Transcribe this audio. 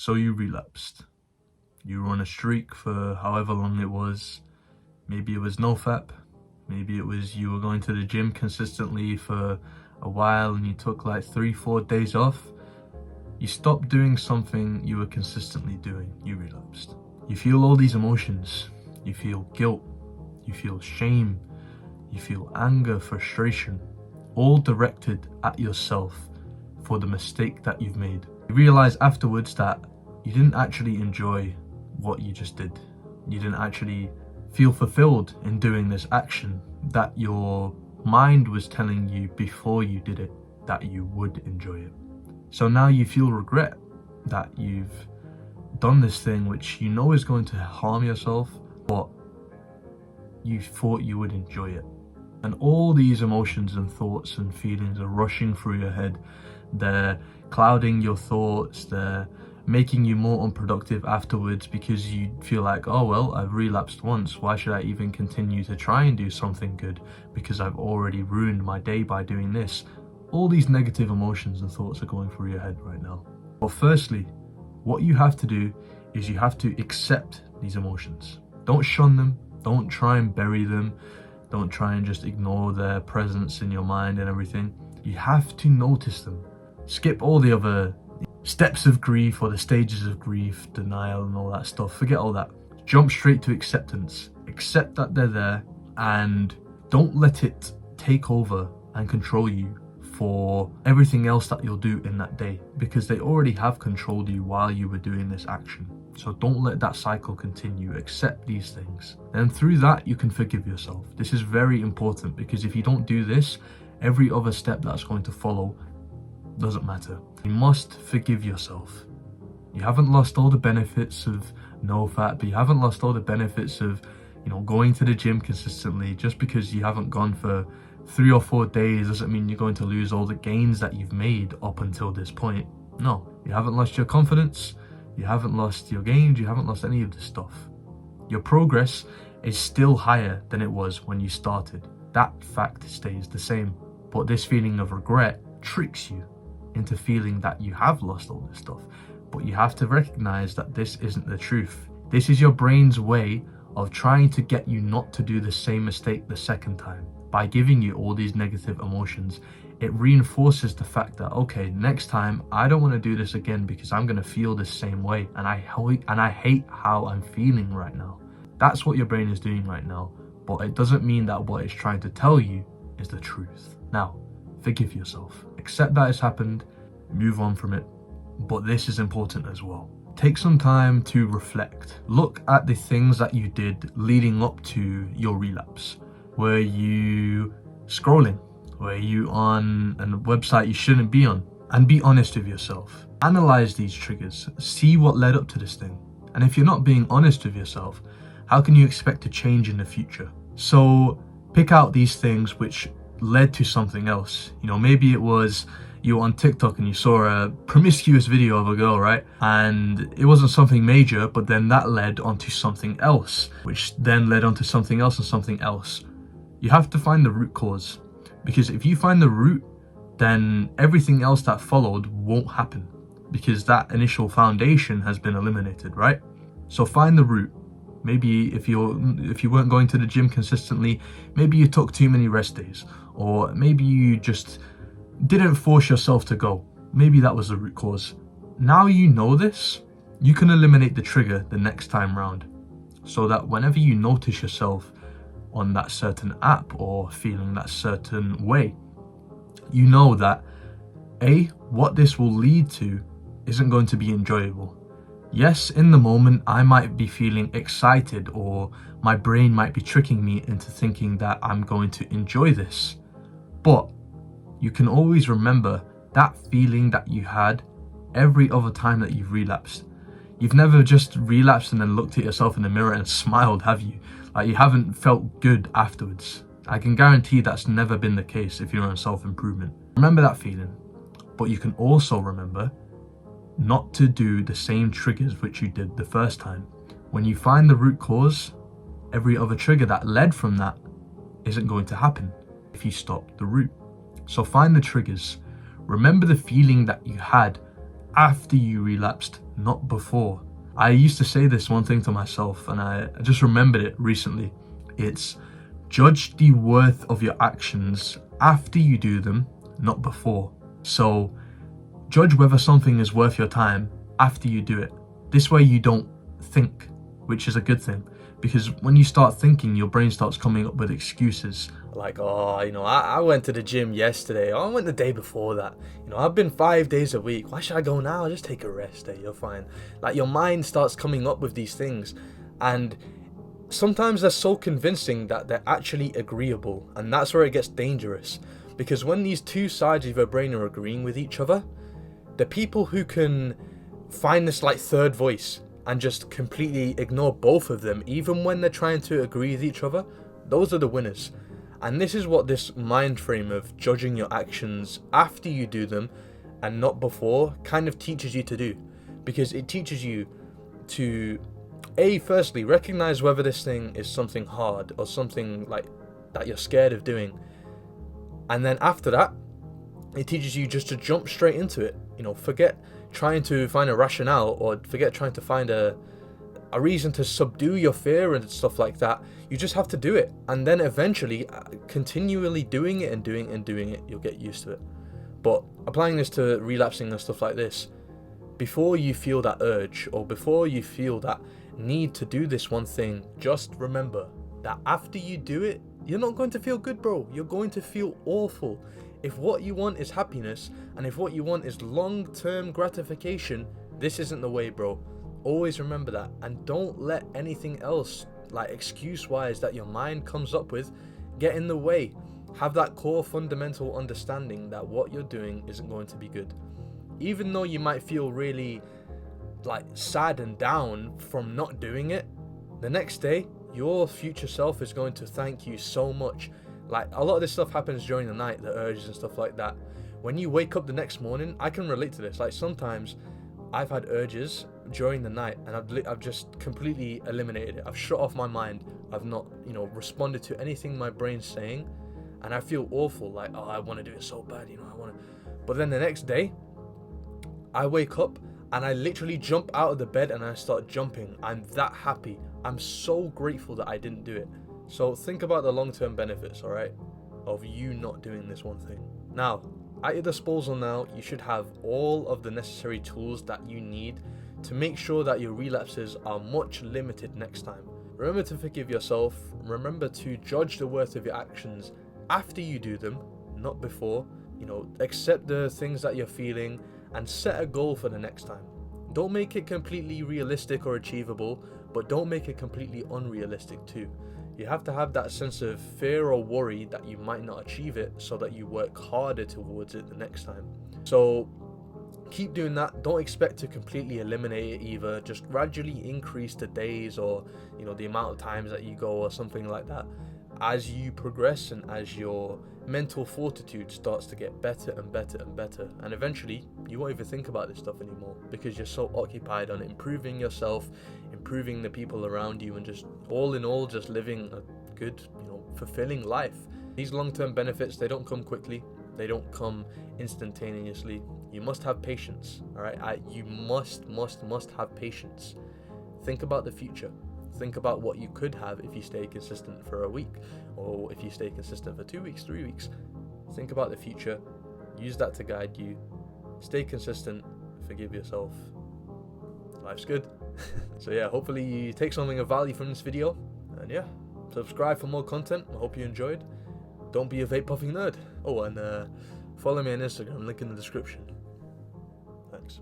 So you relapsed. You were on a streak for however long it was. Maybe it was nofap. Maybe it was you were going to the gym consistently for a while and you took like 3-4 days off. You stopped doing something you were consistently doing. You relapsed. You feel all these emotions. You feel guilt. You feel shame. You feel anger, frustration, all directed at yourself for the mistake that you've made. You realize afterwards that you didn't actually enjoy what you just did. You didn't actually feel fulfilled in doing this action that your mind was telling you before you did it that you would enjoy it. So now you feel regret that you've done this thing which you know is going to harm yourself, but you thought you would enjoy it. And all these emotions and thoughts and feelings are rushing through your head. They're clouding your thoughts, they're making you more unproductive afterwards because you feel like, oh well, I've relapsed once, why should I even continue to try and do something good because I've already ruined my day by doing this. All these negative emotions and thoughts are going through your head right now. But firstly, what you have to do is you have to accept these emotions. Don't shun them, don't try and bury them, don't try and just ignore their presence in your mind and everything. You have to notice them. Skip all the other steps of grief or the stages of grief, denial and all that stuff. Forget all that. Jump straight to acceptance. Accept that they're there and don't let it take over and control you for everything else that you'll do in that day, because they already have controlled you while you were doing this action. So don't let that cycle continue. Accept these things. And through that, you can forgive yourself. This is very important because if you don't do this, every other step that's going to follow doesn't matter. You must forgive yourself. You haven't lost all the benefits of nofap, but you haven't lost all the benefits of, going to the gym consistently. Just because you haven't gone for 3 or 4 days doesn't mean you're going to lose all the gains that you've made up until this point. No, you haven't lost your confidence, you haven't lost your gains, you haven't lost any of this stuff. Your progress is still higher than it was when you started. That fact stays the same. But this feeling of regret tricks you into feeling that you have lost all this stuff. But you have to recognize that this isn't the truth. This is your brain's way of trying to get you not to do the same mistake the second time. By giving you all these negative emotions, it reinforces the fact that, okay, next time I don't want to do this again because I'm going to feel the same way and I hate how I'm feeling right now. That's what your brain is doing right now, but it doesn't mean that what it's trying to tell you is the truth. Now, forgive yourself. Accept that it's happened, move on from it, but this is important as well. Take some time to reflect. Look at the things that you did leading up to your relapse. Were you scrolling? Were you on a website you shouldn't be on? And be honest with yourself. Analyze these triggers. See what led up to this thing. And if you're not being honest with yourself, how can you expect to change in the future? So pick out these things which led to something else. Maybe it was you were on TikTok and you saw a promiscuous video of a girl, right? And it wasn't something major, but then that led onto something else, which then led onto something else and something else. You have to find the root cause, because if you find the root, then everything else that followed won't happen because that initial foundation has been eliminated, right? So find the root. Maybe if you weren't going to the gym consistently, maybe you took too many rest days, or maybe you just didn't force yourself to go. Maybe that was the root cause. Now you know this, you can eliminate the trigger the next time round, so that whenever you notice yourself on that certain app or feeling that certain way, you know that what this will lead to isn't going to be enjoyable. Yes, in the moment I might be feeling excited, or my brain might be tricking me into thinking that I'm going to enjoy this, but you can always remember that feeling that you had every other time that you've relapsed. You've never just relapsed and then looked at yourself in the mirror and smiled, have you? Like, you haven't felt good afterwards. I can guarantee that's never been the case if you're on self-improvement. Remember that feeling, but you can also remember not to do the same triggers which you did the first time. When you find the root cause, every other trigger that led from that isn't going to happen if you stop the root. So find the triggers. Remember the feeling that you had after you relapsed, not before. I used to say this one thing to myself, and I just remembered it recently. It's judge the worth of your actions after you do them, not before. So judge whether something is worth your time after you do it. This way you don't think, which is a good thing. Because when you start thinking, your brain starts coming up with excuses. Like, oh, I went to the gym yesterday. Oh, I went the day before that. I've been 5 days a week. Why should I go now? I'll just take a rest day. You're fine. Like, your mind starts coming up with these things. And sometimes they're so convincing that they're actually agreeable. And that's where it gets dangerous. Because when these two sides of your brain are agreeing with each other, the people who can find this like third voice and just completely ignore both of them, even when they're trying to agree with each other, those are the winners. And this is what this mind frame of judging your actions after you do them and not before kind of teaches you to do. Because it teaches you to, firstly, recognize whether this thing is something hard or something like that you're scared of doing. And then after that, it teaches you just to jump straight into it. Forget trying to find a rationale, or forget trying to find a reason to subdue your fear and stuff like that. You just have to do it. And then eventually, continually doing it and doing it, you'll get used to it. But applying this to relapsing and stuff like this, before you feel that urge or before you feel that need to do this one thing, just remember that after you do it, you're not going to feel good, bro. You're going to feel awful. If what you want is happiness, and if what you want is long-term gratification, this isn't the way, bro. Always remember that, and don't let anything else, like excuse-wise, that your mind comes up with, get in the way. Have that core fundamental understanding that what you're doing isn't going to be good. Even though you might feel really like sad and down from not doing it, the next day, your future self is going to thank you so much. Like, a lot of this stuff happens during the night, the urges and stuff like that. When you wake up the next morning, I can relate to this. Like, sometimes I've had urges during the night, and I've just completely eliminated it. I've shut off my mind. I've not, responded to anything my brain's saying, and I feel awful. Like, oh, I want to do it so bad, I want to. But then the next day, I wake up and I literally jump out of the bed and I start jumping. I'm that happy. I'm so grateful that I didn't do it. So think about the long-term benefits, alright, of you not doing this one thing. Now, at your disposal now, you should have all of the necessary tools that you need to make sure that your relapses are much limited next time. Remember to forgive yourself. Remember to judge the worth of your actions after you do them, not before. Accept the things that you're feeling and set a goal for the next time. Don't make it completely realistic or achievable, but don't make it completely unrealistic too. You have to have that sense of fear or worry that you might not achieve it, so that you work harder towards it the next time. So keep doing that. Don't expect to completely eliminate it either. Just gradually increase the days or the amount of times that you go or something like that as you progress and as your mental fortitude starts to get better and better and better. And eventually you won't even think about this stuff anymore, because you're so occupied on improving yourself, improving the people around you, and just all in all just living a good, fulfilling life. These long-term benefits, they don't come quickly. They don't come instantaneously. You must have patience, all right? You must have patience. Think about the future. Think about what you could have if you stay consistent for a week, or if you stay consistent for 2 weeks, 3 weeks. Think about the future. Use that to guide you. Stay consistent. Forgive yourself. Life's good. So yeah, hopefully you take something of value from this video. And yeah, subscribe for more content. I hope you enjoyed. Don't be a vape puffing nerd. Oh, and follow me on Instagram, link in the description. Thanks.